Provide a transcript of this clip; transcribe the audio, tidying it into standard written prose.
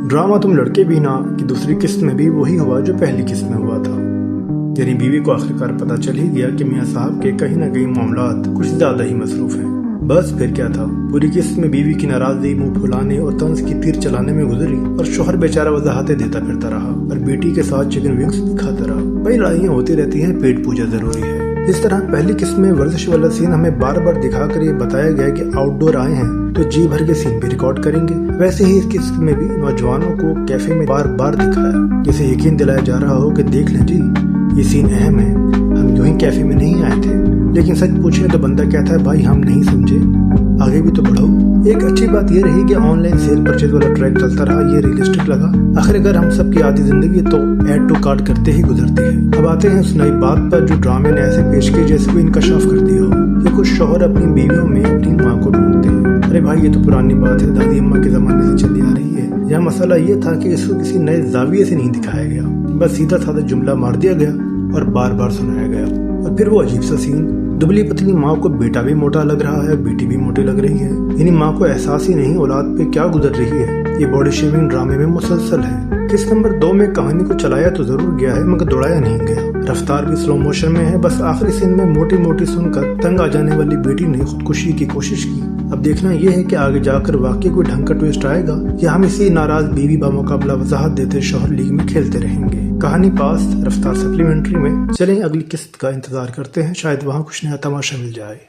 Drama तुम लड़के भी ना कि दूसरी किस्त में भी वही हुआ जो पहली किस्त में हुआ था। यानी बीवी को आखिरकार पता चल ही गया कि मियां साहब के कहीं ना कहीं मामलात कुछ ज्यादा ही मसरूफ हैं। बस फिर क्या था, पूरी किस्त में बीवी की नाराजगी मुंह फुलाने और तंज की तीर चलाने में गुजरी और शोहर बेचारा वजाहतें देता फिरता रहा और बेटी के साथ चिकन विंग्स भी खाता रहा। भाई लड़ाइयाँ होती रहती हैं, पेट पूजा जरूरी है। इस तरह पहली किस्त में वर्जिश वाला सीन हमें बार बार दिखाकर ये बताया गया कि आउटडोर आए हैं तो जी भर के सीन भी रिकॉर्ड करेंगे। वैसे ही इस किस्त में भी नौजवानों को कैफे में बार बार दिखाया, जिसे यकीन दिलाया जा रहा हो कि देख लें जी ये सीन अहम है, हम यूं ही कैफे में नहीं आए थे। लेकिन सच पूछे तो बंदा कहता है भाई हम नहीं समझे, आगे भी तो बढ़ो। एक अच्छी बात ये रही कि ऑनलाइन सेल परचेज वाला ट्रैक चलता रहा, ये रियलिस्टिक लगा। आखिर अगर हम सब की आधी जिंदगी तो ऐड टू कार्ट करते ही गुजरती है। अब आते हैं उस नई बात पर जो ड्रामे ने ऐसे पेश की जैसे कोई इंकशाफ कर दिया हो कि कुछ शौहर अपनी बीवियों में अपनी माँ को ढूंढते हैं। अरे भाई ये तो पुरानी बात है, दादी अम्मा के जमाने से चली आ रही है। यह मसला ये था कि इसको किसी नए जाविये से नहीं दिखाया गया, बस सीधा साधा जुमला मार दिया गया और बार बार सुनाया गया। और फिर वो अजीब सा सीन, दुबली पतली माँ को बेटा भी मोटा लग रहा है, बेटी भी मोटी लग रही है। यानी माँ को एहसास ही नहीं औलाद पे क्या गुजर रही है। ये बॉडी शेमिंग ड्रामे में मुसलसल है। किस्त नंबर 2 में कहानी को चलाया तो जरूर गया है मगर दौड़ाया नहीं गया। रफ्तार भी स्लो मोशन में है। बस आखिरी सीन में मोटी मोटी सुनकर तंग आ जाने वाली बेटी ने खुदकुशी की कोशिश की। अब देखना यह है कि आगे जाकर वाकई कोई ढंग का ट्विस्ट आएगा या हम इसी नाराज बीवी बामुकाबला वजाहत देते शौहर लीग में खेलते रहेंगे। कहानी पास, रफ्तार सप्लीमेंट्री में। चलें अगली किस्त का इंतजार करते हैं, शायद वहाँ कुछ नया तमाशा मिल जाए।